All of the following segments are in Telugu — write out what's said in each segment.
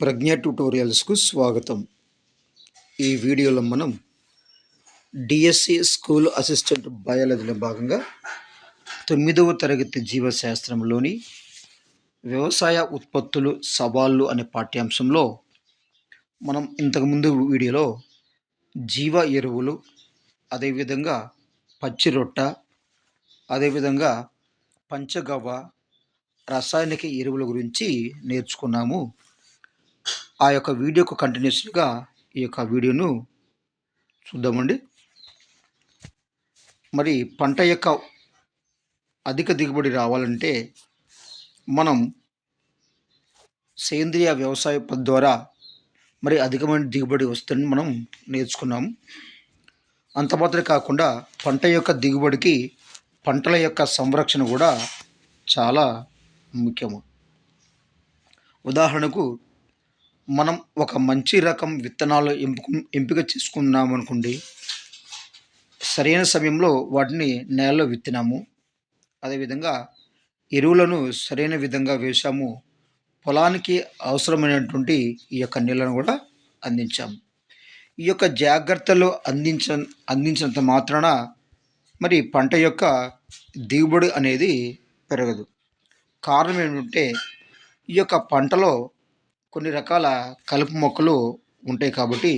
ప్రజ్ఞ ట్యుటోరియల్స్కు స్వాగతం. ఈ వీడియోలో మనం డిఎస్సి స్కూల్ అసిస్టెంట్ బయాలజీలో భాగంగా 9వ తరగతి జీవశాస్త్రంలోని వ్యవసాయ ఉత్పత్తులు సవాళ్ళు అనే పాఠ్యాంశంలో మనం ఇంతకుముందు వీడియోలో జీవ ఎరువులు, అదేవిధంగా పచ్చి రొట్ట, అదేవిధంగా పంచగవ్వ, రసాయనిక ఎరువుల గురించి నేర్చుకున్నాము. ఆ యొక్క వీడియోకు కంటిన్యూస్గా ఈ యొక్క వీడియోను చూద్దామండి. మరి పంట యొక్క అధిక దిగుబడి రావాలంటే మనం సేంద్రియ వ్యవసాయ పద్ధతి ద్వారా మరి అధికమైన దిగుబడి వస్తుందని మనం నేర్చుకున్నాము. అంత మాత్రమే కాకుండా పంట యొక్క దిగుబడికి పంటల యొక్క సంరక్షణ కూడా చాలా ముఖ్యము. ఉదాహరణకు మనం ఒక మంచి రకం విత్తనాలు ఎంపిక చేసుకున్నాము అనుకోండి. సరైన సమయంలో వాటిని నేలలో విత్తినాము, అదేవిధంగా ఎరువులను సరైన విధంగా వేసాము, పొలానికి అవసరమైనటువంటి ఈ యొక్క నీళ్ళను కూడా అందించాము. ఈ యొక్క జాగ్రత్తలు అందించినంత మాత్రాన మరి పంట యొక్క దిగుబడి అనేది పెరగదు. కారణం ఏంటంటే ఈ యొక్క పంటలో కొన్ని రకాల కలుపు మొక్కలు ఉంటాయి కాబట్టి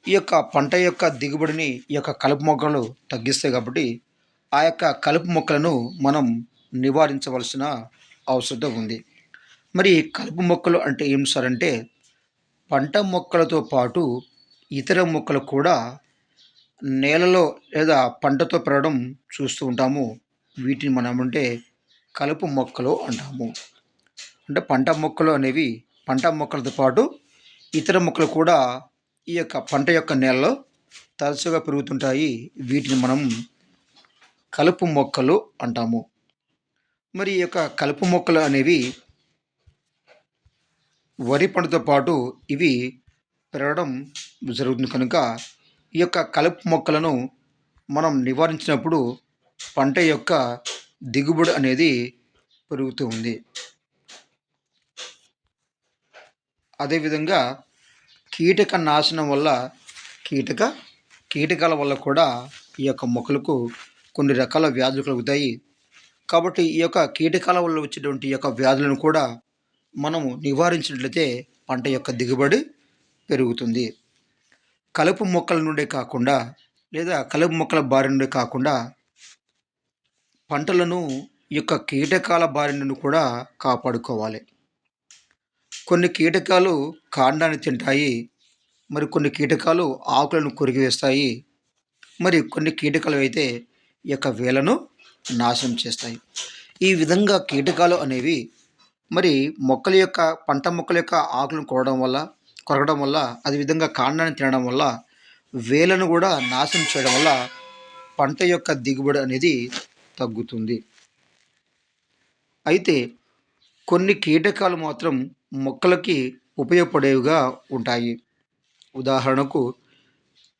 ఈ యొక్క పంట యొక్క దిగుబడిని ఈ యొక్క కలుపు మొక్కలు తగ్గిస్తాయి కాబట్టి ఆ యొక్క కలుపు మొక్కలను మనం నివారించవలసిన అవసరం ఉంది. మరి కలుపు మొక్కలు అంటే ఏం సార్ అంటే పంట మొక్కలతో పాటు ఇతర మొక్కలు కూడా నేలలో లేదా పంటతో పెరగడం చూస్తూ ఉంటాము. వీటిని మనం అంటే కలుపు మొక్కలు అంటాము. అంటే పంట మొక్కలు అనేవి పంట మొక్కలతో పాటు ఇతర మొక్కలు కూడా ఈ యొక్క పంట యొక్క నేలలో తరచుగా పెరుగుతుంటాయి. వీటిని మనం కలుపు మొక్కలు అంటాము. మరి ఈ యొక్క కలుపు మొక్కలు అనేవి వరి పంటతో పాటు ఇవి పెరగడం జరుగుతుంది కనుక ఈ యొక్క కలుపు మొక్కలను మనం నివారించినప్పుడు పంట యొక్క దిగుబడి అనేది పెరుగుతూ ఉంది. అదేవిధంగా కీటక నాశనం వల్ల కీటకాల వల్ల కూడా ఈ యొక్క మొక్కలకు కొన్ని రకాల వ్యాధులు కలుగుతాయి. కాబట్టి ఈ యొక్క కీటకాల వల్ల వచ్చేటువంటి ఈ యొక్క వ్యాధులను కూడా మనము నివారించినట్లయితే పంట యొక్క దిగుబడి పెరుగుతుంది. కలుపు మొక్కల నుండే కాకుండా లేదా కలుపు మొక్కల బారి నుండి కాకుండా పంటలను ఈ యొక్క కీటకాల బారి నుండి కూడా కాపాడుకోవాలి. కొన్ని కీటకాలు కాండాన్ని తింటాయి, మరి కొన్ని కీటకాలు ఆకులను కొరికివేస్తాయి, మరి కొన్ని కీటకాలు అయితే ఈ యొక్క వేలను నాశనం చేస్తాయి. ఈ విధంగా కీటకాలు అనేవి మరి పంట మొక్కల యొక్క ఆకులను కొరకడం వల్ల అదేవిధంగా కాండాన్ని తినడం వల్ల వేలను కూడా నాశనం చేయడం వల్ల పంట యొక్క దిగుబడి అనేది తగ్గుతుంది. అయితే కొన్ని కీటకాలు మాత్రం మొక్కలకి ఉపయోగపడేవిగా ఉంటాయి. ఉదాహరణకు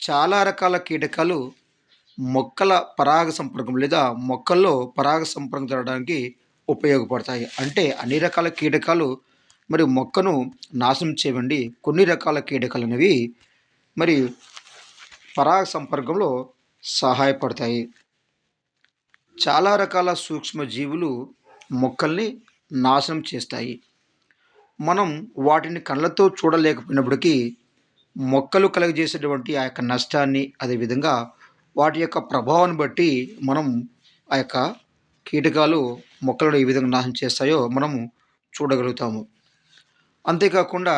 చాలా రకాల కీటకాలు మొక్కల పరాగ సంపర్కం లేదా మొక్కల్లో పరాగ సంపర్కం జరగడానికి ఉపయోగపడతాయి. అంటే అన్ని రకాల కీటకాలు మరి మొక్కను నాశనం చేయవండి. కొన్ని రకాల కీటకాలు అనేవి మరి పరాగ సంపర్కంలో సహాయపడతాయి. చాలా రకాల సూక్ష్మజీవులు మొక్కల్ని నాశనం చేస్తాయి. మనం వాటిని కళ్ళతో చూడలేకపోయినప్పటికీ మొక్కలు కలుగజేసేటువంటి ఆ యొక్క నష్టాన్ని, అదేవిధంగా వాటి యొక్క ప్రభావాన్ని బట్టి మనం ఆ యొక్క కీటకాలు మొక్కలను ఏ విధంగా నాశనం చేస్తాయో మనము చూడగలుగుతాము. అంతేకాకుండా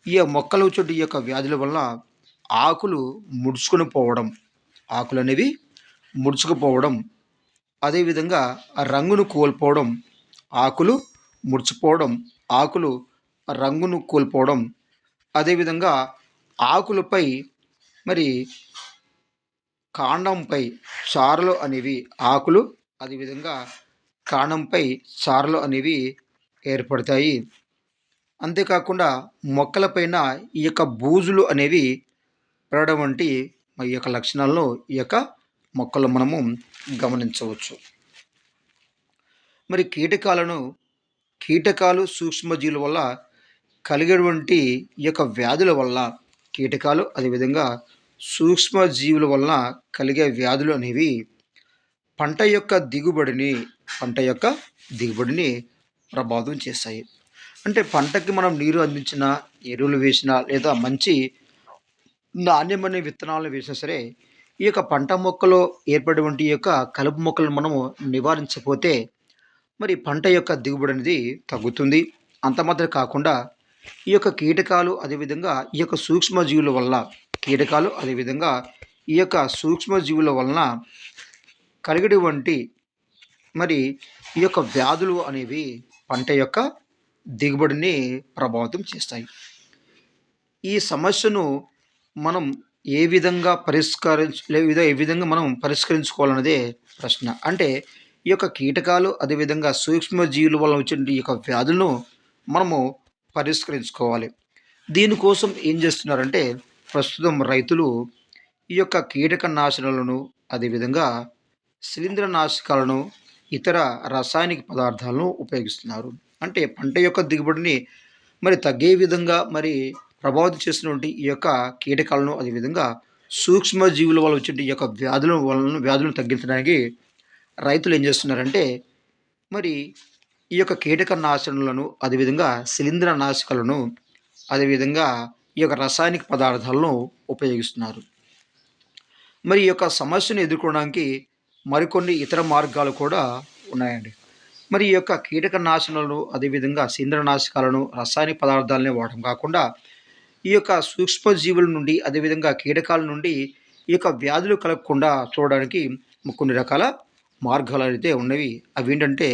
ఈ మొక్కలు వచ్చే ఈ యొక్క వ్యాధుల వల్ల ఆకులు ఆకులు అనేవి ముడుచుకుపోవడం, అదేవిధంగా ఆ రంగును కోల్పోవడం, ఆకులు ముడిచిపోవడం, ఆకులు రంగును కోల్పోవడం, అదేవిధంగా ఆకులపై మరి కాండంపై చారలు అనేవి ఆకులు అదేవిధంగా కాండంపై చారలు అనేవి ఏర్పడతాయి. అంతేకాకుండా మొక్కలపైన ఈ యొక్క బూజులు అనేవి పెరగడం వంటి ఈ యొక్క లక్షణాలను ఈ యొక్క మొక్కలు మనము గమనించవచ్చు. మరి కీటకాలు సూక్ష్మజీవుల వల్ల కలిగేటువంటి ఈ యొక్క వ్యాధుల వల్ల కీటకాలు అదేవిధంగా సూక్ష్మ జీవుల వలన కలిగే వ్యాధులు అనేవి పంట యొక్క దిగుబడిని పంట యొక్క దిగుబడిని ప్రభావితం చేస్తాయి. అంటే పంటకి మనం నీరు అందించినా, ఎరువులు వేసినా లేదా మంచి నాణ్యమైన విత్తనాలను వేసినా సరే, ఈ యొక్క పంట మొక్కలో ఏర్పడేటువంటి ఈ యొక్క కలుపు మొక్కలను మనము నివారించకపోతే మరి పంట యొక్క దిగుబడి అనేది తగ్గుతుంది. అంత మాత్రమే కాకుండా ఈ యొక్క కీటకాలు అదేవిధంగా ఈ యొక్క సూక్ష్మజీవుల వల్ల కీటకాలు అదేవిధంగా ఈ యొక్క సూక్ష్మజీవుల వలన కలిగేటువంటి మరి ఈ యొక్క వ్యాధులు అనేవి పంట యొక్క దిగుబడిని ప్రభావితం చేస్తాయి. ఈ సమస్యను మనం ఏ విధంగా ఏ విధంగా మనం పరిష్కరించుకోవాలన్నదే ప్రశ్న. అంటే ఈ యొక్క కీటకాలు అదేవిధంగా సూక్ష్మజీవుల వల్ల వచ్చే ఈ యొక్క వ్యాధులను మనము పరిష్కరించుకోవాలి. దీనికోసం ఏం చేస్తున్నారంటే ప్రస్తుతం రైతులు ఈ యొక్క కీటకనాశనాలను అదేవిధంగా శిలీంద్రనాశకాలను ఇతర రాసాయనిక పదార్థాలను ఉపయోగిస్తున్నారు. అంటే పంట యొక్క దిగుబడిని మరి తగ్గే విధంగా మరి ప్రభావితం చేసినటువంటి ఈ యొక్క కీటకాలను అదేవిధంగా సూక్ష్మజీవుల వల్ల వచ్చే ఈ యొక్క వ్యాధులను తగ్గించడానికి రైతులు ఏం చేస్తున్నారంటే మరి ఈ యొక్క కీటకనాశనలను అదేవిధంగా శిలీంద్రనాశకాలను అదేవిధంగా ఈ యొక్క రసాయనిక పదార్థాలను ఉపయోగిస్తున్నారు. మరి ఈ యొక్క సమస్యను ఎదుర్కోవడానికి మరికొన్ని ఇతర మార్గాలు కూడా ఉన్నాయండి. మరి ఈ యొక్క కీటకనాశనాలను అదేవిధంగా శిలీంద్రనాశకాలను రసాయనిక పదార్థాలని వాడటం కాకుండా ఈ యొక్క సూక్ష్మజీవుల నుండి అదేవిధంగా కీటకాల నుండి ఈ యొక్క వ్యాధులు కలగకుండా చూడడానికి కొన్ని రకాల మార్గాలు అయితే ఉన్నవి. అవి ఏంటంటే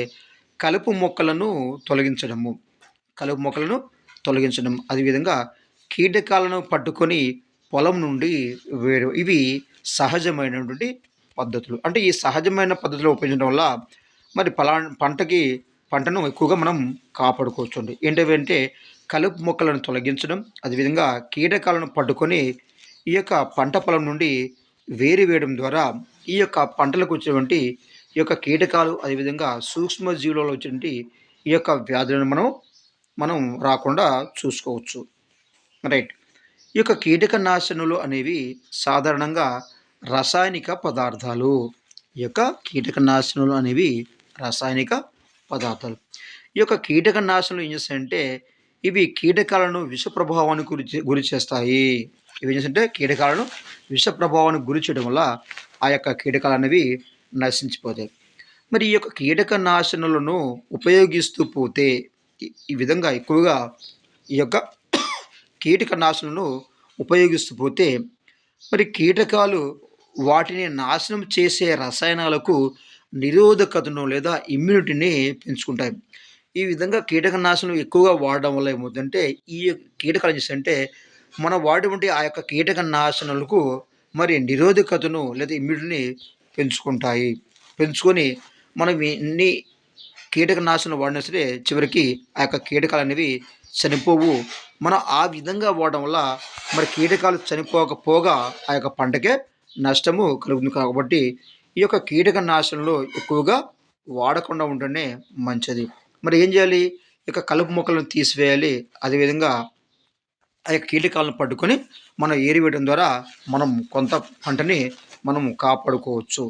కలుపు మొక్కలను తొలగించడము కలుపు మొక్కలను తొలగించడం అదేవిధంగా కీటకాలను పట్టుకొని పొలం నుండి వేరు. ఇవి సహజమైనటువంటి పద్ధతులు. అంటే ఈ సహజమైన పద్ధతిలో ఉపయోగించడం వల్ల మరి పంటను ఎక్కువగా మనం కాపాడుకోవచ్చండి. ఏంటంటే కలుపు మొక్కలను తొలగించడం అదేవిధంగా కీటకాలను పట్టుకొని ఈ యొక్క పంట పొలం నుండి వేయడం ద్వారా ఈ యొక్క పంటలకు వచ్చేటువంటి ఈ యొక్క కీటకాలు అదేవిధంగా సూక్ష్మజీవులలో వచ్చేటువంటి ఈ యొక్క వ్యాధులను మనం రాకుండా చూసుకోవచ్చు. రైట్. ఈ యొక్క కీటకనాశనులు అనేవి సాధారణంగా రసాయనిక పదార్థాలు. ఈ యొక్క కీటకనాశనులు అనేవి రసాయనిక పదార్థాలు. ఈ యొక్క కీటకనాశనులు ఏం చేస్తాయంటే ఇవి కీటకాలను విష ప్రభావానికి గురి చేస్తాయి. ఇవి ఏం చేస్తాయంటే కీటకాలను విష ప్రభావానికి గురి చేయడం వల్ల ఆ యొక్క కీటకాలు అనేవి నశించిపోతాయి. మరి ఈ యొక్క కీటకనాశనులను ఉపయోగిస్తూ పోతే ఈ విధంగా ఎక్కువగా ఈ యొక్క కీటకనాశనలను ఉపయోగిస్తూ పోతే మరి కీటకాలు వాటిని నాశనం చేసే రసాయనాలకు నిరోధకతను లేదా ఇమ్యూనిటీని పెంచుకుంటాయి. ఈ విధంగా కీటకనాశనం ఎక్కువగా వాడడం వల్ల ఏమవుతుందంటే ఈ కీటకాలు చేస్తాయంటే మనం వాడేటువంటి ఆ యొక్క కీటకనాశనాలకు మరి నిరోధకతను లేదా ఇమ్యూనిటీని పెంచుకుంటాయి. పెంచుకొని మనం ఎన్ని కీటకనాశనం వాడినా సరే చివరికి ఆ యొక్క కీటకాలు అనేవి చనిపోవు. మనం ఆ విధంగా వాడడం వల్ల మరి కీటకాలు చనిపోకపోగా ఆ యొక్క పంటకే నష్టము కలుగుతుంది. కాబట్టి ఈ యొక్క కీటకనాశనలు ఎక్కువగా వాడకుండా ఉండటమే మంచిది. మరి ఏం చేయాలి? ఇక కలుపు మొక్కలను తీసివేయాలి. అదేవిధంగా ఆ యొక్క కీటకాలను పట్టుకొని మనం ఏరివేయడం ద్వారా మనం కొంత పంటని మనం కాపాడుకోవచ్చు.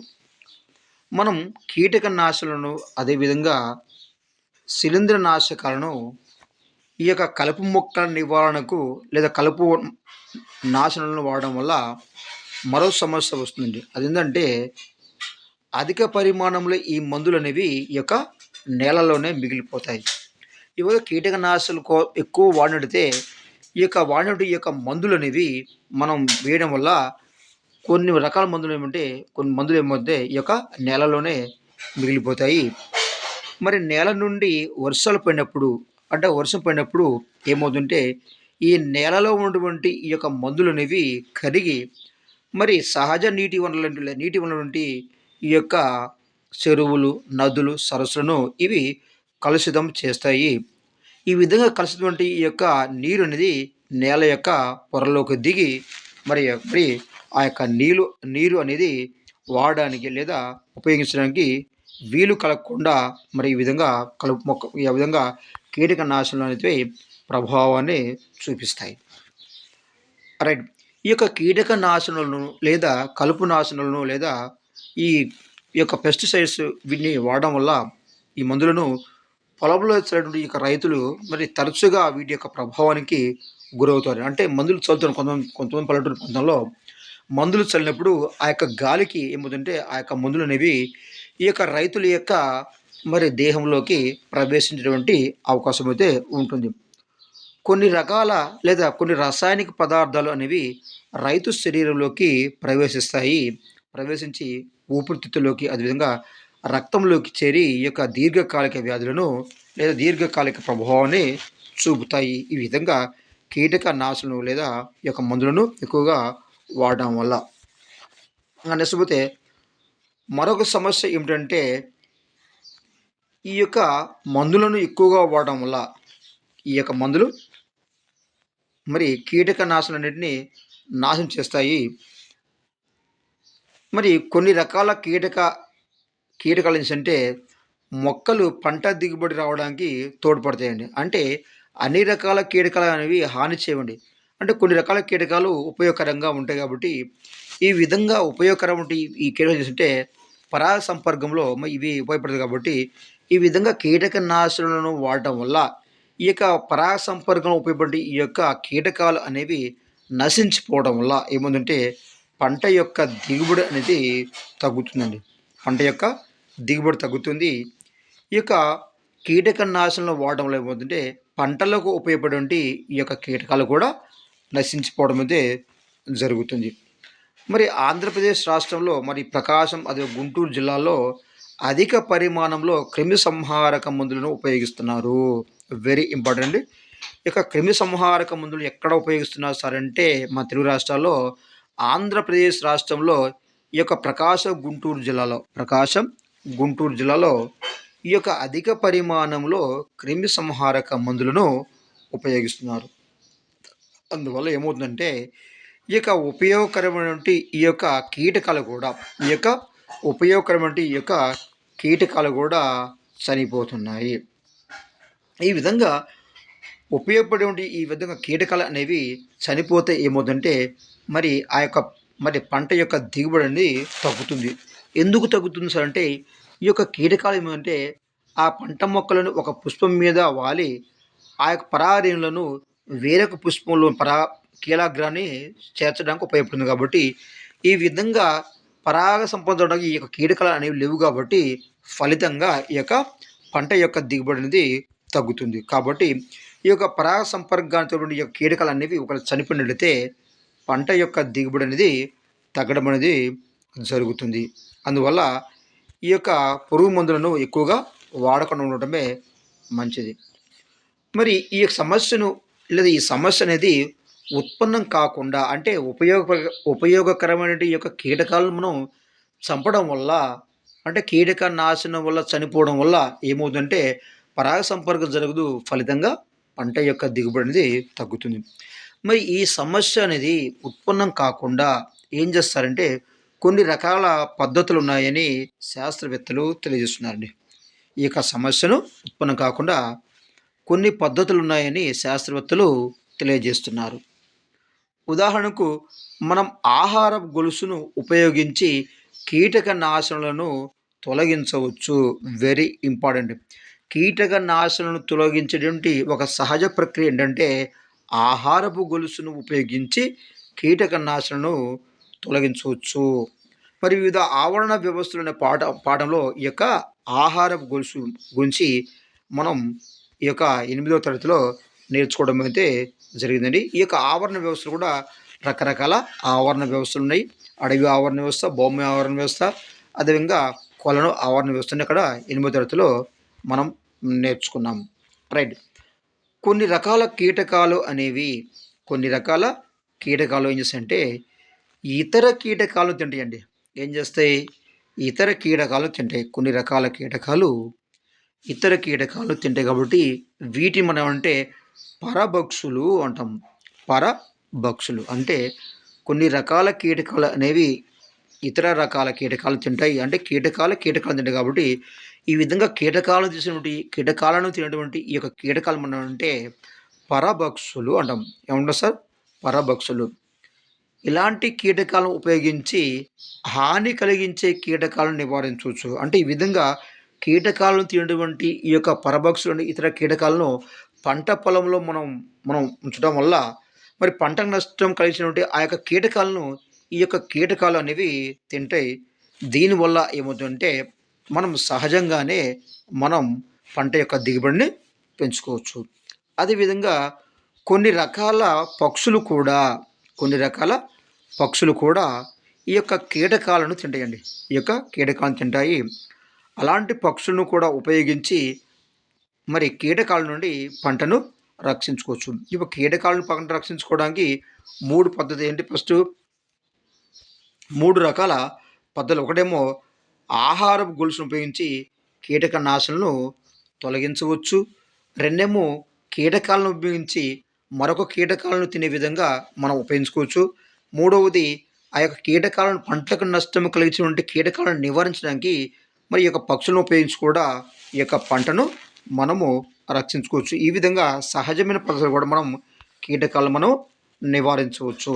మనం కీటకనాశనలను అదేవిధంగా శిలీంద్రనాశకాలను ఈ యొక్క కలుపు మొక్కల నివారణకు లేదా కలుపు నాశనాలను వాడడం వల్ల మరో సమస్య వస్తుంది. అదేంటంటే అధిక పరిమాణంలో ఈ మందులు అనేవి ఈ యొక్క నేలలోనే మిగిలిపోతాయి. ఇవాళ కీటకనాశనలు ఎక్కువ వాడినట్టే ఈ యొక్క మందులు అనేవి మనం వేయడం వల్ల కొన్ని రకాల మందులు కొన్ని మందులు ఏమంటే ఈ యొక్క నేలలోనే మిగిలిపోతాయి. మరి నేల నుండి వర్షం పడినప్పుడు ఏమవుతుందంటే ఈ నేలలో ఉన్నటువంటి ఈ యొక్క మందులు అనేవి కరిగి మరి సహజ నీటి వనరులటువంటి ఈ యొక్క చెరువులు, నదులు, సరస్సులను ఇవి కలుషితం చేస్తాయి. ఈ విధంగా కలుషితమైన ఈ యొక్క నీరు అనేది నేల యొక్క పొరలోకి దిగి మరి ఆ యొక్క నీరు అనేది వాడడానికి లేదా ఉపయోగించడానికి వీలు కలగకుండా మరి ఈ విధంగా ఈ విధంగా కీటకనాశనాలు అనేవి ప్రభావాన్ని చూపిస్తాయి. రైట్. ఈ యొక్క కీటక నాశనులను లేదా కలుపు నాశనులను లేదా ఈ ఈ యొక్క పెస్టిసైడ్స్ వీటిని వాడడం వల్ల ఈ మందులను పొలంలో చల్లేటువంటి ఈ యొక్క రైతులు మరి తరచుగా వీటి యొక్క ప్రభావానికి గురవుతారు. అంటే మందులు చల్లుతారు కొంతమంది పల్లెటూరు ప్రాంతంలో మందులు చల్లినప్పుడు ఆ యొక్క గాలికి ఏమవుతుందంటే ఆ యొక్క మందులనేవి ఈ యొక్క రైతుల యొక్క మరి దేహంలోకి ప్రవేశించేటువంటి అవకాశం అయితే ఉంటుంది. కొన్ని రకాల లేదా కొన్ని రసాయనిక పదార్థాలు అనేవి రైతు శరీరంలోకి ప్రవేశిస్తాయి. ప్రవేశించి ఊపిరితిత్తుల్లోకి అదేవిధంగా రక్తంలోకి చేరి ఈ యొక్క దీర్ఘకాలిక వ్యాధులను లేదా దీర్ఘకాలిక ప్రభావాన్ని చూపుతాయి. ఈ విధంగా కీటక నాశనం లేదా ఈ యొక్క మందులను ఎక్కువగా వాడడం వల్ల. నెక్స్ట్ పోతే మరొక సమస్య ఏమిటంటే ఈ యొక్క మందులను ఎక్కువగా వాడడం వల్ల ఈ యొక్క మందులు మరి కీటక నాశనన్నిటిని నాశనం చేస్తాయి. మరి కొన్ని రకాల కీటకాలు ఏంటంటే మొక్కలు పంట దిగుబడి రావడానికి తోడ్పడతాయండి. అంటే అన్ని రకాల కీటకాలు అనేవి హాని చేయవండి. అంటే కొన్ని రకాల కీటకాలు ఉపయోగకరంగా ఉంటాయి కాబట్టి ఈ విధంగా ఉపయోగకరం ఉంటే ఈ కీటకాలు ఏంటంటే పరాగ సంపర్కంలో ఇవి ఉపయోగపడతాయి కాబట్టి ఈ విధంగా కీటకనాశనులను వాడటం వల్ల ఈ యొక్క పరాగ సంపర్కంలో ఉపయోగపడే ఈ యొక్క కీటకాలు అనేవి నశించిపోవడం వల్ల ఏముందంటే పంట యొక్క దిగుబడి అనేది తగ్గుతుందండి. పంట యొక్క దిగుబడి తగ్గుతుంది. ఈ యొక్క కీటకనాశనలు వాడడం వల్ల ఏమవుతుందంటే పంటలకు ఉపయోగపడేటువంటి ఈ యొక్క కీటకాలు కూడా నశించిపోవడం అయితే జరుగుతుంది. మరి ఆంధ్రప్రదేశ్ రాష్ట్రంలో మరి ప్రకాశం అదే గుంటూరు జిల్లాలో అధిక పరిమాణంలో క్రిమి సంహారక మందులను ఉపయోగిస్తున్నారు. వెరీ ఇంపార్టెంట్ అండి. ఇక క్రిమి సంహారక మందులు ఎక్కడ ఉపయోగిస్తున్నారు సార్ అంటే మా తెలుగు రాష్ట్రాల్లో ఆంధ్రప్రదేశ్ రాష్ట్రంలో ఈ యొక్క ప్రకాశం గుంటూరు జిల్లాలో ఈ యొక్క అధిక పరిమాణంలో క్రిమి సంహారక మందులను ఉపయోగిస్తున్నారు. అందువల్ల ఏమవుతుందంటే ఈ యొక్క ఉపయోగకరమైనటువంటి ఈ యొక్క కీటకాలు కూడా చనిపోతున్నాయి. ఈ విధంగా ఉపయోగపడేటువంటి ఈ విధంగా కీటకాలు అనేవి చనిపోతే ఏమవుతుందంటే మరి పంట యొక్క దిగుబడి అనేది తగ్గుతుంది. ఎందుకు తగ్గుతుంది సార్ అంటే ఈ యొక్క కీటకాలు ఏమంటే ఆ పంట మొక్కలను ఒక పుష్పం మీద వాలి ఆ యొక్క పరాగరేణులను వేరొక పుష్పంలో కీలాగ్రాన్ని చేర్చడానికి ఉపయోగపడుతుంది కాబట్టి ఈ విధంగా పరాగ సంపదడానికి ఈ యొక్క కీటకాలు అనేవి లేవు కాబట్టి ఫలితంగా ఈ యొక్క పంట యొక్క దిగుబడి అనేది తగ్గుతుంది. కాబట్టి ఈ యొక్క పరాగ సంపర్కాలతో ఈ యొక్క కీటకాలు అనేవి ఒకవేళ చనిపోయినట్లయితే పంట యొక్క దిగుబడి అనేది తగ్గడం అనేది జరుగుతుంది. అందువల్ల ఈ యొక్క పురుగు మందులను ఎక్కువగా వాడకుండా ఉండటమే మంచిది. మరి ఈ సమస్య అనేది ఉత్పన్నం కాకుండా అంటే ఉపయోగకరమైన ఈ యొక్క కీటకాలను మనం చంపడం వల్ల అంటే కీటక నాశనం వల్ల చనిపోవడం వల్ల ఏమవుతుందంటే పరాగ సంపర్కం జరగదు. ఫలితంగా పంట యొక్క దిగుబడి అనేది తగ్గుతుంది. మరి ఈ సమస్య అనేది ఉత్పన్నం కాకుండా ఏం చేస్తారంటే కొన్ని రకాల పద్ధతులు ఉన్నాయని శాస్త్రవేత్తలు తెలియజేస్తున్నారండి. ఈ యొక్క సమస్యను ఉత్పన్నం కాకుండా కొన్ని పద్ధతులు ఉన్నాయని శాస్త్రవేత్తలు తెలియజేస్తున్నారు. ఉదాహరణకు మనం ఆహార గొలుసును ఉపయోగించి కీటక నాశనలను తొలగించవచ్చు. Very important. కీటక నాశనలను తొలగించేటువంటి ఒక సహజ ప్రక్రియ ఏంటంటే ఆహారపు గొలుసును ఉపయోగించి కీటక నాశనను తొలగించవచ్చు. మరి వివిధ ఆవరణ వ్యవస్థలు అనే పాఠంలో ఈ యొక్క ఆహారపు గొలుసు గురించి మనం ఈ యొక్క 8వ తరగతిలో నేర్చుకోవడం అయితే జరిగిందండి. ఈ యొక్క ఆవరణ వ్యవస్థలు కూడా రకరకాల ఆవరణ వ్యవస్థలు ఉన్నాయి. అడవి ఆవరణ వ్యవస్థ, భూమి ఆవరణ వ్యవస్థ, అదేవిధంగా కొలను ఆవరణ వ్యవస్థని అక్కడ 8వ తరగతిలో మనం నేర్చుకున్నాం. రైట్. కొన్ని రకాల కీటకాలు ఏం చేస్తాయంటే ఇతర కీటకాలు తింటాయండి. ఏం చేస్తాయి? ఇతర కీటకాలు తింటాయి. కొన్ని రకాల కీటకాలు ఇతర కీటకాలు తింటాయి కాబట్టి వీటిని మనం అంటే పరభక్షులు అంటాం. పరభక్షులు అంటే కొన్ని రకాల కీటకాలు అనేవి ఇతర రకాల కీటకాలు తింటాయి. అంటే కీటకాలు తింటాయి కాబట్టి ఈ విధంగా కీటకాలను తినేటువంటి ఈ యొక్క కీటకాలు మనం అంటే పరభక్షులు అంటాం. ఏమంటారు సార్? పరభక్షులు. ఇలాంటి కీటకాలను ఉపయోగించి హాని కలిగించే కీటకాలను నివారించవచ్చు. అంటే ఈ విధంగా కీటకాలను తినేటువంటి ఈ యొక్క పరభక్షులను, ఇతర కీటకాలను పంట పొలంలో మనం మనం ఉంచడం వల్ల మరి పంటకు నష్టం కలిగినటువంటి ఆ యొక్క కీటకాలను ఈ యొక్క కీటకాలు అనేవి తింటాయి. దీనివల్ల ఏమవుతుందంటే మనం సహజంగానే మనం పంట యొక్క దిగుబడిని పెంచుకోవచ్చు. అదేవిధంగా కొన్ని రకాల పక్షులు కూడా కొన్ని రకాల పక్షులు కూడా ఈ యొక్క కీటకాలను తింటాయండి. ఈ యొక్క కీటకాలను తింటాయి. అలాంటి పక్షులను కూడా ఉపయోగించి మరి కీటకాల నుండి పంటను రక్షించుకోవచ్చు. ఇప్పుడు కీటకాలను పంట రక్షించుకోవడానికి 3 పద్ధతి ఏంటి? ఫస్టు 3 రకాల పద్ధతులు. ఒకటేమో ఆహారపు గొలుసును ఉపయోగించి కీటక నాశనలను తొలగించవచ్చు. రెండేమో కీటకాలను ఉపయోగించి మరొక కీటకాలను తినే విధంగా మనం ఉపయోగించుకోవచ్చు. మూడవది ఆ యొక్క కీటకాలను పంటలకు నష్టం కలిగించినటువంటి కీటకాలను నివారించడానికి మరి ఈ యొక్క పక్షులను ఉపయోగించి కూడా ఈ యొక్క పంటను మనము రక్షించుకోవచ్చు. ఈ విధంగా సహజమైన పద్ధతులు కూడా మనం కీటకాలను మనం నివారించవచ్చు.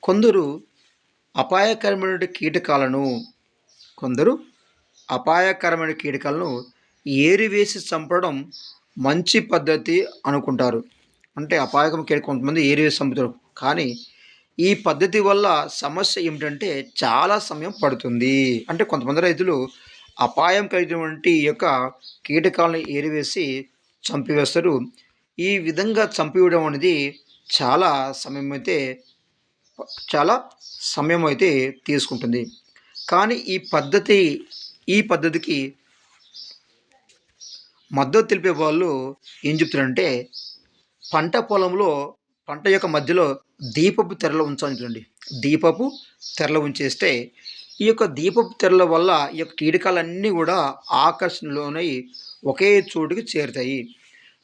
కొందరు అపాయకరమైన కీటకాలను కొందరు అపాయకరమైన కీటకాలను ఏరివేసి చంపడం మంచి పద్ధతి అనుకుంటారు. అంటే అపాయకరం కీటకం కొంతమంది ఏరివేసి చంపుతారు. కానీ ఈ పద్ధతి వల్ల సమస్య ఏమిటంటే చాలా సమయం పడుతుంది. అంటే కొంతమంది రైతులు అపాయం కలిగినటువంటి ఈ యొక్క కీటకాలను ఏరివేసి చంపివేస్తారు. ఈ విధంగా చంపివేయడం అనేది చాలా సమయం అయితే చాలా సమయం అయితే తీసుకుంటుంది. కానీ ఈ పద్ధతికి మద్దతు తెలిపే వాళ్ళు ఏం చెప్తారంటే పంట పొలంలో పంట యొక్క మధ్యలో దీపపు తెరలు ఉంచాలని చూడండి. దీపపు తెరలు ఉంచేస్తే ఈ యొక్క దీపపు తెరల వల్ల ఈ యొక్క కీటకాలన్నీ కూడా ఆకర్షణలోనై ఒకే చోటుకి చేరుతాయి.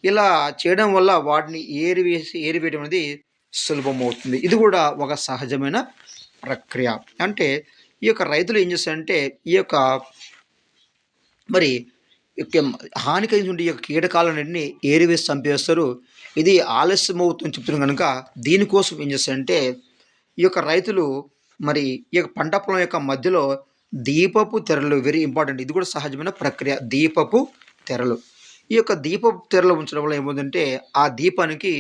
ఇలా చేయడం వల్ల వాటిని ఏరివేయడం అనేది సులభమవుతుంది. ఇది కూడా ఒక సహజమైన ప్రక్రియ. అంటే ఈ యొక్క రైతులు ఏం చేస్తారంటే ఈ యొక్క మరి యొక్క హాని కలిగినటువంటి ఈ యొక్క కీటకాలన్నింటినీ ఏరివేసి చంపేస్తారు. ఇది ఆలస్యం అవుతుందని చెప్తున్నారు కనుక దీనికోసం ఏం చేస్తారంటే ఈ యొక్క రైతులు మరి ఈ యొక్క పంట పొలం యొక్క మధ్యలో దీపపు తెరలు వెరీ ఇంపార్టెంట్. ఇది కూడా సహజమైన ప్రక్రియ. దీపపు తెరలు. ఈ యొక్క దీపపు తెరలు ఉంచడం వల్ల ఏమవుతుందంటే ఆ దీపానికి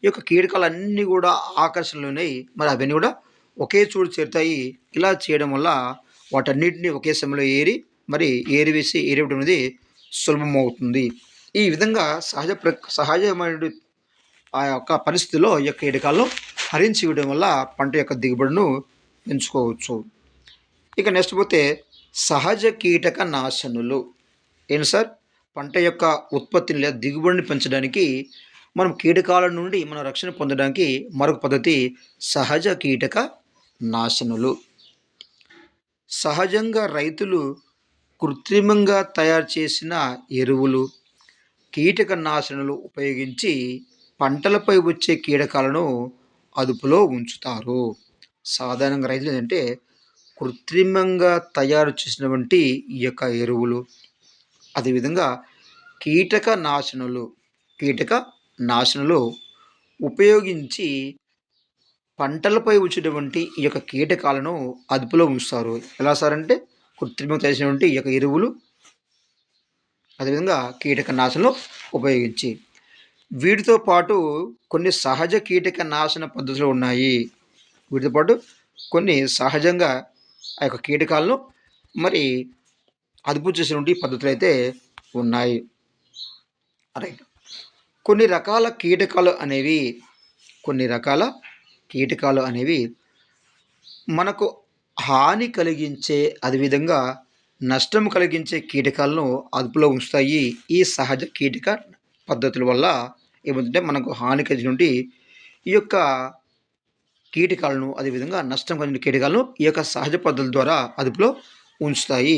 ఈ యొక్క కీటకాలన్నీ కూడా ఆకర్షణలోనై మరి అవన్నీ కూడా ఒకే చోటు చేరుతాయి. ఇలా చేయడం వల్ల వాటన్నిటిని ఒకే సమయంలో మరి ఏరివేయడం అనేది సులభమవుతుంది. ఈ విధంగా సహజమైన ఆ యొక్క పరిస్థితిలో ఈ యొక్క కీటకాలను హరించి ఇవ్వడం వల్ల పంట యొక్క దిగుబడిను పెంచుకోవచ్చు. ఇక నెక్స్ట్ పోతే సహజ కీటక నాశనులు. ఏంటి సార్? పంట యొక్క ఉత్పత్తిని లేదా దిగుబడిని పెంచడానికి మనం కీటకాల నుండి మనం రక్షణ పొందడానికి మరొక పద్ధతి సహజ కీటక నాశనులు. సహజంగా రైతులు కృత్రిమంగా తయారు చేసిన ఎరువులు, కీటకనాశనలు ఉపయోగించి పంటలపై వచ్చే కీటకాలను అదుపులో ఉంచుతారు. సాధారణంగా రైతులు ఏంటంటే కృత్రిమంగా తయారు చేసినటువంటి ఈ యొక్క ఎరువులు, అదేవిధంగా కీటక నాశనలు ఉపయోగించి పంటలపై వచ్చేటువంటి ఈ యొక్క కీటకాలను అదుపులో ఉంచుతారు. ఎలా సార్ అంటే కృత్రిమంగా చేసినటువంటి ఈ యొక్క ఎరువులు, అదేవిధంగా కీటకనాశనలు ఉపయోగించి. వీటితో పాటు కొన్ని సహజ కీటకనాశన పద్ధతులు ఉన్నాయి. వీటితో పాటు కొన్ని సహజంగా ఆ యొక్క కీటకాలను మరి అదుపు చేసినటువంటి పద్ధతులు అయితే ఉన్నాయి. రైట్. కొన్ని రకాల కీటకాలు అనేవి మనకు హాని కలిగించే అదేవిధంగా నష్టం కలిగించే కీటకాలను అదుపులో ఉంచుతాయి. ఈ సహజ కీటక పద్ధతుల వల్ల ఏమవుతుందంటే మనకు హాని కలిగినటువంటి ఈ యొక్క కీటకాలను అదేవిధంగా నష్టం కలిగిన కీటకాలను ఈ యొక్క సహజ పద్ధతుల ద్వారా అదుపులో ఉంచుతాయి.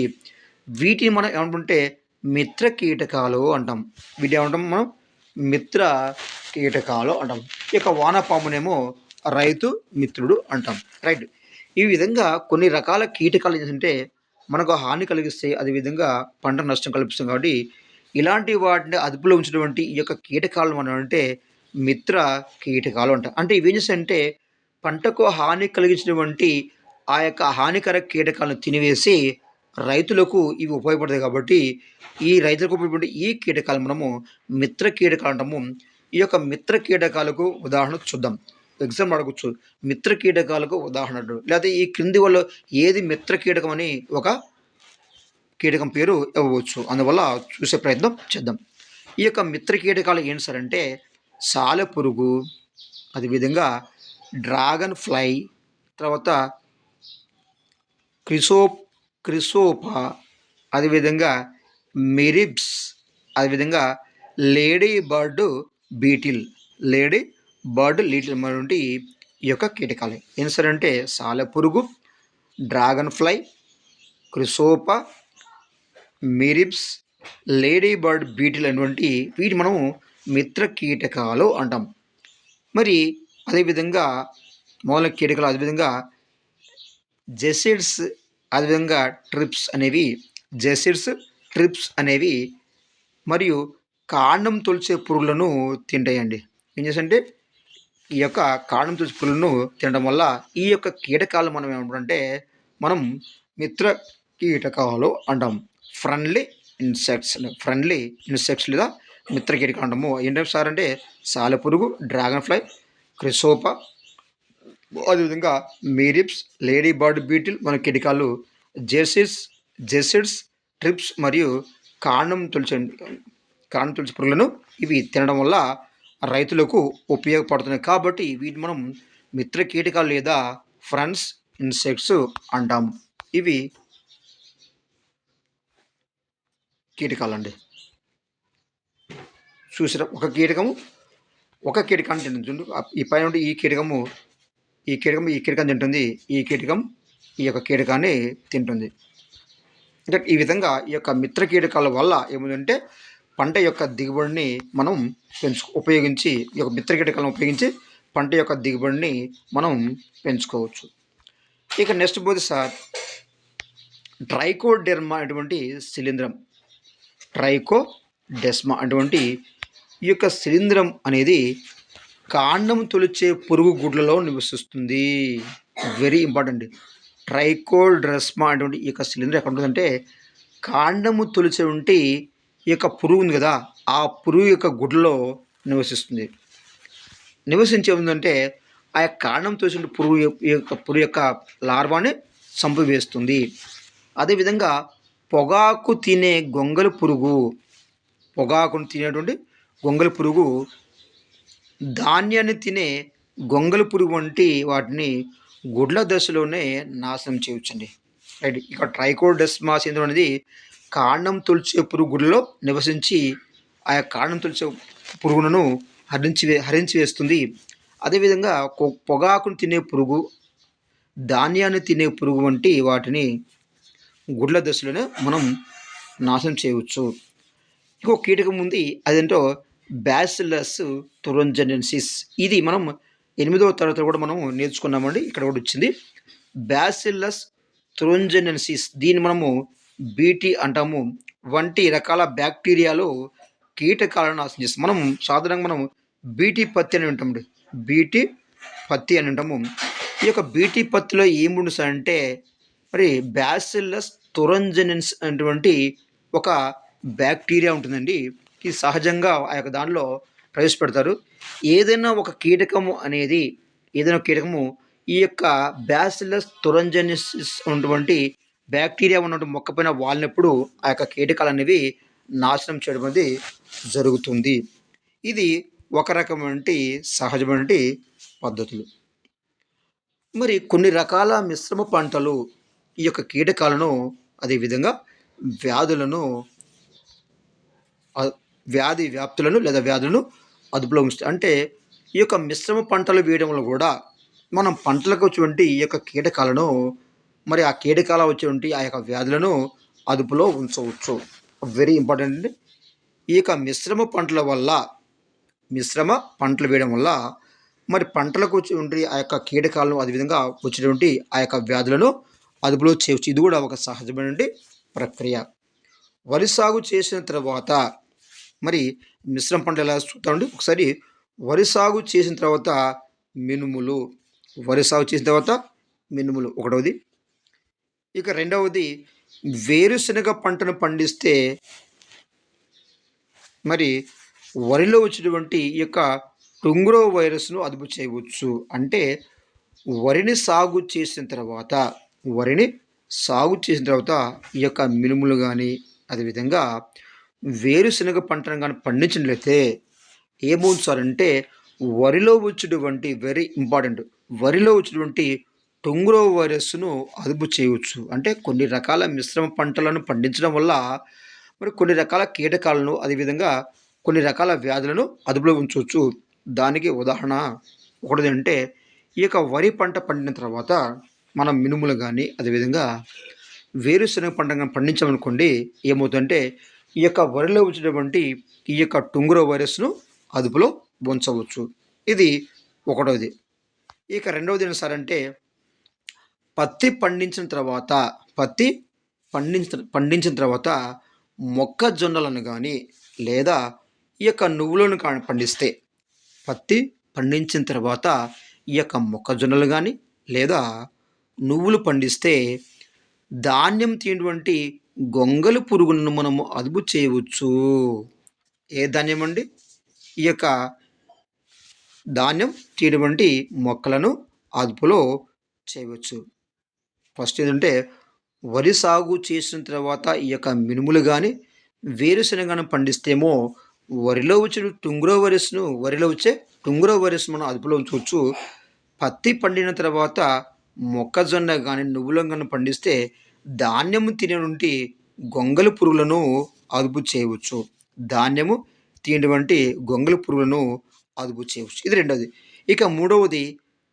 వీటిని మనం ఏమంటుంటే మిత్ర కీటకాలు అంటాం. వీటి ఏమంటాం మనం? మిత్ర కీటకాలు అంటాం. ఈ యొక్క వానపామునేమో రైతు మిత్రుడు అంటాం. రైట్. ఈ విధంగా కొన్ని రకాల కీటకాలు ఏంటంటే మనకు హాని కలిగిస్తాయి, అదేవిధంగా పంట నష్టం కల్పిస్తాం. కాబట్టి ఇలాంటి వాటిని అదుపులో ఉంచినటువంటి ఈ యొక్క కీటకాలను మనం అంటే మిత్ర కీటకాలు అంటారు. అంటే ఇవేం చేస్తాయంటే పంటకు హాని కలిగించినటువంటి ఆ యొక్క హానికర కీటకాలను తినివేసి రైతులకు ఇవి ఉపయోగపడతాయి కాబట్టి ఈ రైతులకు ఉపయోగపడే ఈ కీటకాలు మనము మిత్ర కీటకాలు అంటాము. ఈ యొక్క మిత్ర కీటకాలకు ఉదాహరణ చూద్దాం. ఎగ్జామ్ అడగొచ్చు. మిత్ర కీటకాలకు ఉదాహరణ అడ్డు. లేకపోతే ఈ క్రింది వల్ల ఏది మిత్ర కీటకం అని ఒక కీటకం పేరు ఇవ్వవచ్చు. అందువల్ల చూసే ప్రయత్నం చేద్దాం. ఈ యొక్క మిత్ర కీటకాలు ఏంటి సార్ అంటే సాలెపురుగు, అదేవిధంగా డ్రాగన్ ఫ్లై, తర్వాత క్రిసో క్రిసోపా, అదేవిధంగా మిరిబ్స్, అదేవిధంగా lady bird beetle, lady bird beetle వంటి ఈ యొక్క కీటకాలు ఏం సార్ అంటే సాలెపురుగు, డ్రాగన్ ఫ్లై, క్రిసోపా, మిరిబ్స్, లేడీ బర్డ్ బీటిల్ అనేటువంటి వీటి మనము మిత్ర కీటకాలు అంటాం. మరి అదేవిధంగా మూల కీటకాలు అదేవిధంగా జెసిడ్స్, అదేవిధంగా ట్రిప్స్ అనేవి జెసిడ్స్, ట్రిప్స్ అనేవి మరియు కాండం తొలిచే పురుగులను తింటాయండి. ఏం చేసంటే ఈ యొక్క కాండం తొలిచే పురుగులను తినడం వల్ల ఈ యొక్క కీటకాలు మనం ఏమంటామంటే మనం మిత్ర కీటకాలు అంటాం. ఫ్రెండ్లీ ఇన్సెక్ట్స్ లేదా మిత్ర కీటకాలు అంటాము. ఏంటంటే సార్ అంటే సాలెపురుగు, డ్రాగన్ ఫ్లై, క్రిసోపా, అదేవిధంగా మీరిప్స్, లేడీ బర్డ్ బీటిల్ మన కీటకాలు, జెసిడ్స్, ట్రిప్స్ మరియు కాండం తొలిచే పురుగులను ఇవి తినడం వల్ల రైతులకు ఉపయోగపడుతున్నాయి కాబట్టి వీటిని మనం మిత్ర కీటకాలు లేదా ఫ్రెండ్స్ ఇన్సెక్ట్స్ అంటాం. ఇవి కీటకాలండి. చూసారా ఒక కీటకాన్ని తింటుంది. ఈ పైన ఈ కీటకము ఈ కీటకం తింటుంది, ఈ కీటకం ఈ యొక్క కీటకాన్ని తింటుంది. అంటే ఈ విధంగా ఈ యొక్క మిత్ర కీటకాల వల్ల ఏమిటంటే పంట యొక్క దిగుబడిని మనం ఉపయోగించి ఈ యొక్క మిత్ర కీటకాలను ఉపయోగించి పంట యొక్క దిగుబడిని మనం పెంచుకోవచ్చు. ఇక నెక్స్ట్ పోతే సార్ ట్రైకోడెర్మా అటువంటి శిలీంధ్రం, ట్రైకోడెస్మా అటువంటి ఈ యొక్క శిలీంధ్రం అనేది కాండం తొలిచే పురుగు గుడ్లలో నివసిస్తుంది. Very important. ట్రైకోడెస్మా అటువంటి ఈ యొక్క శిలీంధ్రం ఎక్కడ ఉంటుందంటే కాండము తొలిచే ఉంటే ఈ యొక్క పురుగు ఉంది కదా ఆ పురుగు యొక్క గుడ్లలో నివసిస్తుంది. నివసించే ఉందంటే ఆ యొక్క కాండం తొలిచిన పురుగు యొక్క లార్వాని చంపివేస్తుంది. అదేవిధంగా పొగాకు తినే గొంగలి పురుగు, పొగాకును తినేటువంటి గొంగలి పురుగు, ధాన్యాన్ని తినే గొంగలి పురుగు వంటి వాటిని గుడ్ల దశలోనే నాశనం చేయవచ్చండి. రైట్. ఇక ట్రైకోడెస్మా సిండ్రోమ్ అనేది కాండం తొలిచే పురుగు గుడ్లలో నివసించి ఆ యొక్క కాండం తొలిచే పురుగులను హరించి వేస్తుంది. అదేవిధంగా పొగాకును తినే పురుగు, ధాన్యాన్ని తినే పురుగు వంటి వాటిని గుడ్ల దశలోనే మనం నాశనం చేయవచ్చు. ఇంకో కీటకం ఉంది, అదేంటో బ్యాసిల్లస్ తురింజియన్సిస్. ఇది మనం 8వ తరగతిలో కూడా మనం నేర్చుకున్నామండి. ఇక్కడ కూడా వచ్చింది బ్యాసిల్లస్ తురింజియన్సిస్. దీన్ని మనము బీటీ అంటాము. వంటి రకాల బ్యాక్టీరియాలు కీటకాలను నాశనం చేస్తాం. మనం సాధారణంగా మనం బీటీ పత్తి అని ఉంటామండి. బీటీ పత్తి అని ఉంటాము. ఈ యొక్క బీటీ పత్తిలో ఏముంటుంది సార్ అంటే మరి బ్యాసిల్లస్ తురింజియన్స్ అటువంటి ఒక బ్యాక్టీరియా ఉంటుందండి. ఇది సహజంగా ఆ యొక్క దానిలో ప్రవేశపెడతారు. ఏదైనా కీటకము ఈ యొక్క బ్యాసిల్లస్ తురింజియన్సిస్ ఉన్నటువంటి బ్యాక్టీరియా ఉన్నటువంటి మొక్కపైన వాలినప్పుడు ఆ యొక్క కీటకాలు అనేవి నాశనం చేయడం అనేది జరుగుతుంది. ఇది ఒక రకమైన సహజమైన పద్ధతులు. మరి కొన్ని రకాల మిశ్రమ పంటలు ఈ యొక్క కీటకాలను అదేవిధంగా వ్యాధి వ్యాప్తులను లేదా వ్యాధులను అదుపులో ఉంచుతాయి. అంటే ఈ యొక్క మిశ్రమ పంటలు వేయడంలో కూడా మనం పంటలకు వచ్చేటువంటి ఈ యొక్క కీటకాలను మరి ఆ కీటకాల వచ్చేటువంటి ఆ యొక్క వ్యాధులను అదుపులో ఉంచవచ్చు. వెరీ ఇంపార్టెంట్ అండి. ఈ యొక్క మిశ్రమ పంటలు వేయడం వల్ల మరి పంటలకు వచ్చేటువంటి ఆ యొక్క కీటకాలను అదేవిధంగా వచ్చేటువంటి ఆ యొక్క వ్యాధులను అదుపులో చేయవచ్చు. ఇది కూడా ఒక సహజమైన ప్రక్రియ. వరి సాగు చేసిన తర్వాత మరి మిశ్రమ పంటలు ఎలా చూద్దామండి. ఒకసారి వరి సాగు చేసిన తర్వాత మినుములు. వరి సాగు చేసిన తర్వాత మినుములు ఒకటవది. ఇక రెండవది వేరుశనగ పంటను పండిస్తే మరి వరిలో వచ్చినటువంటి ఈ యొక్క టుంగ్రో వైరస్ను అదుపు చేయవచ్చు. అంటే వరిని సాగు చేసిన తర్వాత వరిని సాగు చేసిన తర్వాత ఈ యొక్క మినుములు కానీ అదేవిధంగా వేరుశనగ పంటను కానీ పండించినట్లయితే ఏమవుతుంది సార్ అంటే వరిలో వచ్చేటువంటి వెరీ ఇంపార్టెంట్ వరిలో వచ్చేటువంటి టొంగ్రో వైరస్ను అదుపు చేయవచ్చు. అంటే కొన్ని రకాల మిశ్రమ పంటలను పండించడం వల్ల మరి కొన్ని రకాల కీటకాలను అదేవిధంగా కొన్ని రకాల వ్యాధులను అదుపులో ఉంచవచ్చు. దానికి ఉదాహరణ ఒకటిదంటే ఈ యొక్క వరి పంట పండిన తర్వాత మనం మినుములు కానీ అదేవిధంగా వేరుశనగ పంట కానీ పండించామనుకోండి ఏమవుతుందంటే ఈ యొక్క వరిలో వచ్చినటువంటి ఈ యొక్క టుంగురో వైరస్ను అదుపులో ఉంచవచ్చు. ఇది ఒకటోది. ఇక రెండవది ఏంటి సార్ అంటే పత్తి పండించిన తర్వాత పత్తి పండించిన తర్వాత మొక్కజొన్నలను కానీ లేదా ఈ యొక్క నువ్వులను కానీ పండిస్తే పత్తి పండించిన తర్వాత ఈ యొక్క మొక్కజొన్నలు కానీ లేదా నువ్వులు పండిస్తే ధాన్యం తినేటువంటి గొంగలి పురుగులను మనము అదుపు చేయవచ్చు. ఏ ధాన్యం అండి? ఈ యొక్క ధాన్యం తినేటువంటి మొక్కలను అదుపులో చేయవచ్చు. ఫస్ట్ ఏంటంటే వరి సాగు చేసిన తర్వాత ఈ యొక్క మినుములు కానీ వేరుశనగను పండిస్తేమో వరిలో వచ్చే టుంగురో వైరస్ను మనం అదుపులో ఉంచవచ్చు. పత్తి పండిన తర్వాత మొక్కజొన్న కానీ నువ్వులను కానీ పండిస్తే ధాన్యము తినేటువంటి గొంగలి పురుగులను అదుపు చేయవచ్చు. ధాన్యము తినేటువంటి గొంగలి పురుగులను అదుపు చేయవచ్చు. ఇది రెండవది. ఇక మూడవది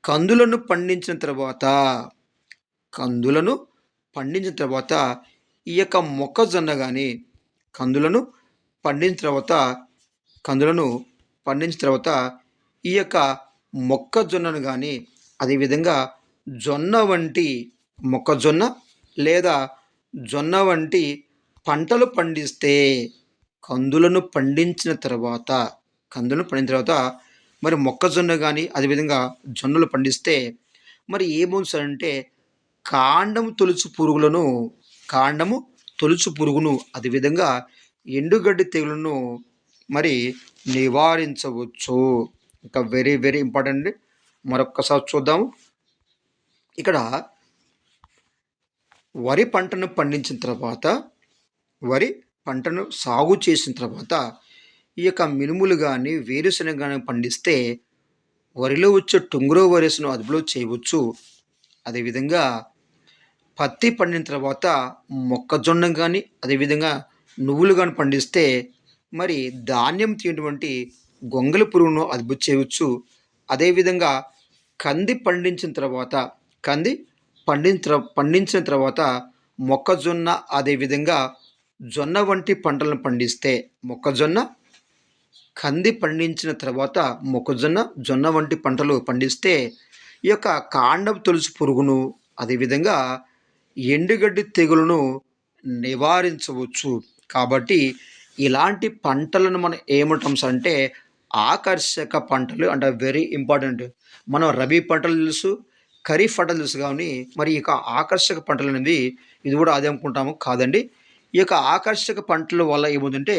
కందులను పండించిన తర్వాత కందులను పండించిన తర్వాత ఈ యొక్క మొక్కజొన్న కానీ కందులను పండించిన తర్వాత కందులను పండించిన తర్వాత ఈ యొక్క మొక్కజొన్నను కానీ అదేవిధంగా జొన్న వంటి మొక్కజొన్న లేదా జొన్న వంటి పంటలు పండిస్తే కందులను పండించిన తర్వాత మరి మొక్కజొన్న కానీ అదేవిధంగా జొన్నలు పండిస్తే మరి ఏమవుతుందంటే కాండము తొలుచు పురుగును అదేవిధంగా ఎండుగడ్డి తెగులను మరి నివారించవచ్చు. ఇంకా వెరీ వెరీ ఇంపార్టెంట్. మరొక్కసారి చూద్దాము. ఇక్కడ వరి పంటను పండించిన తర్వాత వరి పంటను సాగు చేసిన తర్వాత ఈ యొక్క మినుములు కానీ వేరుశనగ కానీ పండిస్తే వరిలో వచ్చే టుంగురో వైరస్ను అదుపులో చేయవచ్చు. అదేవిధంగా పత్తి పండిన తర్వాత మొక్కజొన్న కానీ అదేవిధంగా నువ్వులు కానీ పండిస్తే మరి ధాన్యం తినేటువంటి గొంగలి పురుగును అదుపు చేయవచ్చు. అదేవిధంగా కంది పండించిన తర్వాత మొక్కజొన్న అదేవిధంగా జొన్న వంటి పంటలను పండిస్తే కంది పండించిన తర్వాత జొన్న వంటి పంటలు పండిస్తే ఈ యొక్క కాండం తొలుచు పురుగును అదేవిధంగా ఎండుగడ్డి తెగులను నివారించవచ్చు. కాబట్టి ఇలాంటి పంటలను మనం ఏమంటాం సార్ అంటే ఆకర్షక పంటలు అంటే వెరీ ఇంపార్టెంట్. మనం రబీ పంటలు తెలుసు, ఖరీఫ్ పంటలు తెలుసు కానీ మరి ఇక ఆకర్షక పంటలు అనేది ఇది కూడా అదే అనుకుంటాము కాదండి. ఈ యొక్క ఆకర్షక పంటల వల్ల ఏముందంటే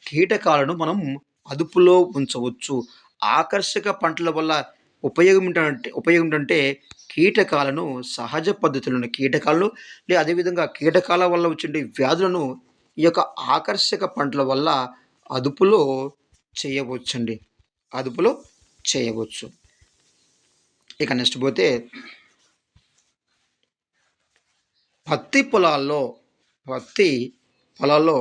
కీటకాలను మనం అదుపులో ఉంచవచ్చు. ఆకర్షక పంటల వల్ల ఉపయోగం ఏంటంటే కీటకాలను సహజ పద్ధతులను కీటకాలను అదేవిధంగా కీటకాల వల్ల వచ్చే వ్యాధులను ఈ యొక్క ఆకర్షక పంటల వల్ల అదుపులో చేయవచ్చండి. అదుపులో చేయవచ్చు. ఇక నెక్స్ట్ పోతే పత్తి పొలాల్లో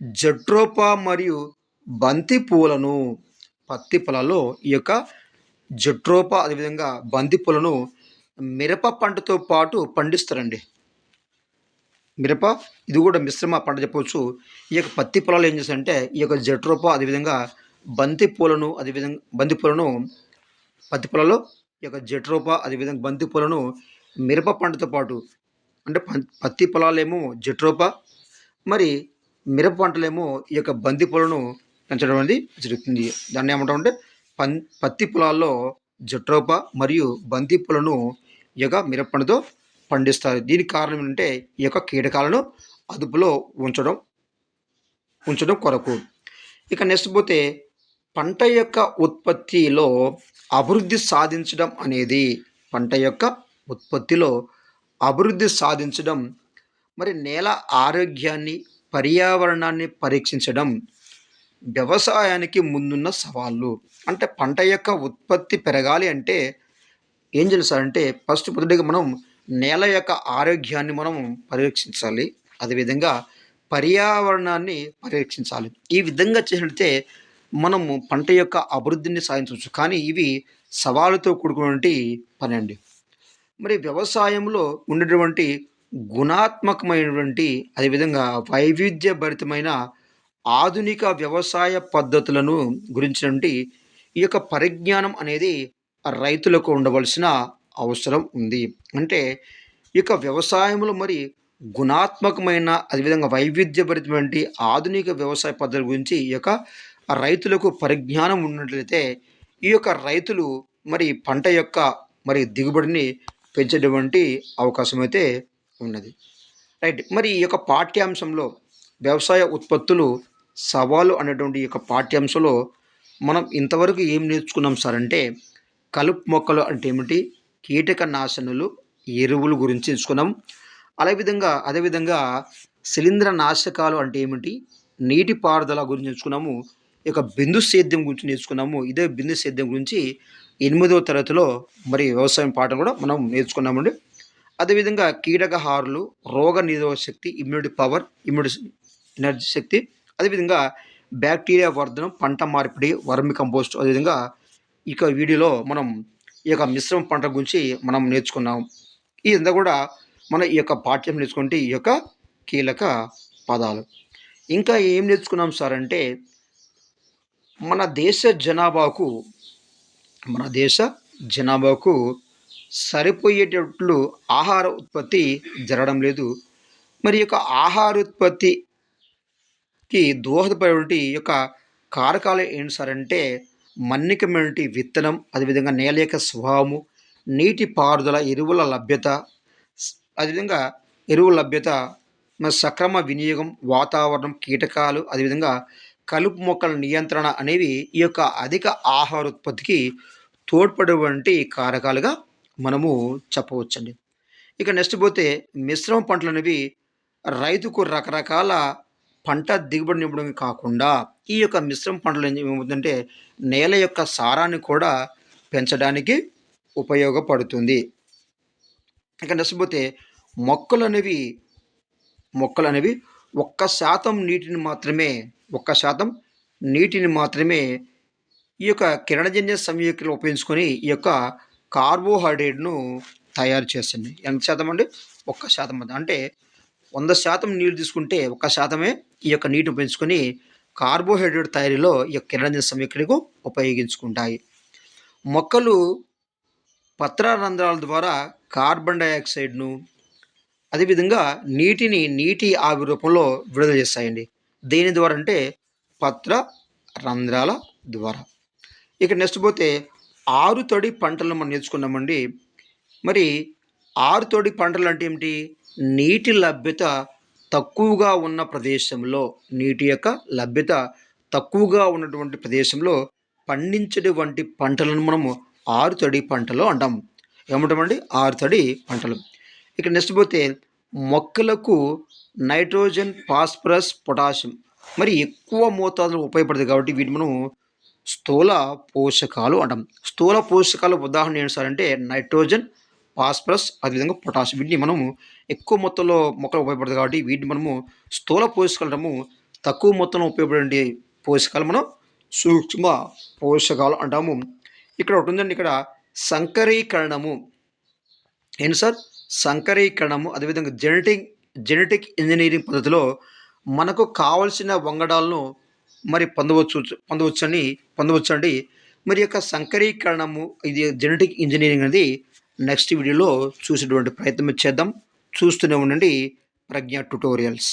జట్రోపా మరియు బంతి పూలను పత్తి పొలాల్లో ఈ యొక్క జట్రోపా అదేవిధంగా బంతి పూలను మిరప పంటతో పాటు పండిస్తారండి. మిరప ఇది కూడా మిశ్రమ పంట చెప్పవచ్చు. ఈ యొక్క పత్తి పొలాలు ఏం చేస్తారంటే ఈ యొక్క జట్రోపా అదేవిధంగా బంతి పూలను పత్తి పొలాల్లో ఈ యొక్క జట్రోపా అదేవిధంగా బంతి పూలను మిరప పంటతో పాటు అంటే పత్తి పొలాలేమో జట్రోపా మరి మిరప పంటలేమో ఈ యొక్క బంతి పూలను పెంచడం అనేది జరుగుతుంది. దాన్ని ఏమంటామంటే పత్తి పొలాల్లో జట్రోప మరియు బంతి పూలను ఈ యొక్క మిరప పండిస్తారు. దీనికి కారణం ఏంటంటే ఈ యొక్క కీటకాలను అదుపులో ఉంచడం ఉంచడం కొరకు. ఇక నెక్స్ట్ పోతే పంట యొక్క ఉత్పత్తిలో అభివృద్ధి సాధించడం అనేది పంట యొక్క ఉత్పత్తిలో అభివృద్ధి సాధించడం, మరి నేల ఆరోగ్యాన్ని, పర్యావరణాన్ని పరీక్షించడం వ్యవసాయానికి ముందున్న సవాళ్ళు. అంటే పంట యొక్క ఉత్పత్తి పెరగాలి అంటే ఏం చేయాలి సార్ అంటే ఫస్ట్ మొదటిగా మనం నేల యొక్క ఆరోగ్యాన్ని మనం పరీక్షించాలి. అదేవిధంగా పర్యావరణాన్ని పరీక్షించాలి. ఈ విధంగా చేసినట్లయితే మనము పంట యొక్క అభివృద్ధిని సాధించవచ్చు. కానీ ఇవి సవాలుతో కూడుకున్నటువంటి పని అండి. మరి వ్యవసాయంలో ఉండేటువంటి గుణాత్మకమైనటువంటి అదేవిధంగా వైవిధ్యభరితమైన ఆధునిక వ్యవసాయ పద్ధతులను గురించినటువంటి ఈ యొక్క పరిజ్ఞానం అనేది రైతులకు ఉండవలసిన అవసరం ఉంది. అంటే ఈ యొక్క వ్యవసాయంలో మరి గుణాత్మకమైన అదేవిధంగా వైవిధ్యభరితమైనటువంటి ఆధునిక వ్యవసాయ పద్ధతుల గురించి ఈ యొక్క రైతులకు పరిజ్ఞానం ఉన్నట్లయితే ఈ యొక్క రైతులు మరి పంట యొక్క మరి దిగుబడిని పెంచేటువంటి అవకాశం అయితే ఉన్నది. రైట్. మరి ఈ యొక్క పాఠ్యాంశంలో వ్యవసాయ ఉత్పత్తులు సవాలు అనేటువంటి ఈ యొక్క పాఠ్యాంశంలో మనం ఇంతవరకు ఏం నేర్చుకున్నాం సార్ అంటే కలుపు మొక్కలు అంటే ఏమిటి, కీటక నాశనులు, ఎరువులు గురించి నేర్చుకున్నాం. అదేవిధంగా శిలీంద్ర నాశకాలు అంటే ఏమిటి, నీటిపారుదల గురించి నేర్చుకున్నాము. ఈ యొక్క బిందు సేద్యం గురించి నేర్చుకున్నాము. ఇదే బిందు సేద్యం గురించి 8వ తరగతిలో మరి వ్యవసాయం పాఠం కూడా మనం నేర్చుకున్నామండి. అదేవిధంగా కీటకహారులు, రోగ నిరోధక శక్తి, ఇమ్యూనిటీ పవర్, ఎనర్జీ శక్తి, అదేవిధంగా బ్యాక్టీరియా వర్ధనం, పంట మార్పిడి, వర్మి కంపోస్ట్, అదేవిధంగా ఇక వీడియోలో మనం ఈ యొక్క మిశ్రమ పంట గురించి మనం నేర్చుకున్నాం. ఇదంతా కూడా మన ఈ యొక్క పాఠ్యం నేర్చుకుంటే ఈ యొక్క కీలక పదాలు. ఇంకా ఏం నేర్చుకున్నాం సార్ అంటే మన దేశ జనాభాకు సరిపోయేటట్లు ఆహార ఉత్పత్తి జరగడం లేదు. మరి యొక్క ఆహార ఉత్పత్తికి దోహదపడే యొక్క కారకాలు ఏంటి సార్ అంటే మన్నికమైనటువంటి విత్తనం, అదేవిధంగా నేల యొక్క స్వభావము, నీటి పారుదల, ఎరువుల లభ్యత, మరి సక్రమ వినియోగం, వాతావరణం, కీటకాలు, అదేవిధంగా కలుపు మొక్కల నియంత్రణ అనేవి ఈ యొక్క అధిక ఆహార ఉత్పత్తికి తోడ్పడేటువంటి కారకాలుగా మనము చెప్పవచ్చండి. ఇక నెక్స్ట్ పోతే మిశ్రమ పంటలు అనేవి రైతుకు రకరకాల పంట దిగుబడిని ఇవ్వడం కాకుండా ఈ యొక్క మిశ్రమ పంటలు ఏమవుతుందంటే నేల యొక్క సారాన్ని కూడా పెంచడానికి ఉపయోగపడుతుంది. ఇక నెక్స్ట్ పోతే మొక్కలు అనేవి 1% నీటిని మాత్రమే ఈ యొక్క కిరణజన్య సంయుక్తలు ఉపయోగించుకొని ఈ యొక్క కార్బోహైడ్రేట్ను తయారు చేస్తుంది. ఎంత శాతం అండి? 1%. అంటే 100% నీరు తీసుకుంటే 1%మే ఈ యొక్క నీటిని ఉపయోగించుకొని కార్బోహైడ్రేట్ తయారీలో ఈ యొక్క కిరణజన్య సంయుక్తలకు ఉపయోగించుకుంటాయి. మొక్కలు పత్రరంధ్రాల ద్వారా కార్బన్ డైఆక్సైడ్ను అదేవిధంగా నీటి ఆవిరి రూపంలో విడుదల చేస్తాయండి. దేని ద్వారా అంటే పత్ర రంధ్రాల ద్వారా. ఇక నెక్స్ట్ పోతే ఆరుతడి పంటలను మనం నేర్చుకున్నామండి. మరి ఆరుతడి పంటలు అంటే ఏమిటి? నీటి లభ్యత తక్కువగా ఉన్న ప్రదేశంలో, నీటి యొక్క లభ్యత తక్కువగా ఉన్నటువంటి ప్రదేశంలో పండించేటువంటి పంటలను మనము ఆరుతడి పంటలు అంటాం. ఏమంటామండి? ఆరుతడి పంటలు. ఇక నెక్స్ట్ పోతే మొక్కలకు నైట్రోజన్, ఫాస్ఫరస్, పొటాషియం మరి ఎక్కువ మోతాదులో ఉపయోగపడుతుంది కాబట్టి వీటిని మనం స్థూల పోషకాలు అంటాం. స్థూల పోషకాల ఉదాహరణ ఏంటి సార్ అంటే నైట్రోజన్, ఫాస్ఫరస్, అదేవిధంగా పొటాషియం. వీటిని మనము ఎక్కువ మొత్తంలో మొక్కలు ఉపయోగపడుతుంది కాబట్టి వీటిని మనము స్థూల పోషకాలు అంటాము. తక్కువ మొత్తంలో ఉపయోగపడే పోషకాలు మనం సూక్ష్మ పోషకాలు అంటాము. ఇక్కడ ఒకటి ఉందండి, ఇక్కడ సంకరీకరణము ఏంటి సార్? సంకరీకరణము అదేవిధంగా జెనెటిక్ ఇంజనీరింగ్ పద్ధతిలో మనకు కావలసిన వంగడాలను మరి పొందవచ్చండి. మరి యొక్క సంకరీకరణము ఇది జెనెటిక్ ఇంజనీరింగ్ అనేది నెక్స్ట్ వీడియోలో చూసేటువంటి ప్రయత్నం చేద్దాం. చూస్తూనే ఉండండి ప్రజ్ఞ ట్యుటోరియల్స్.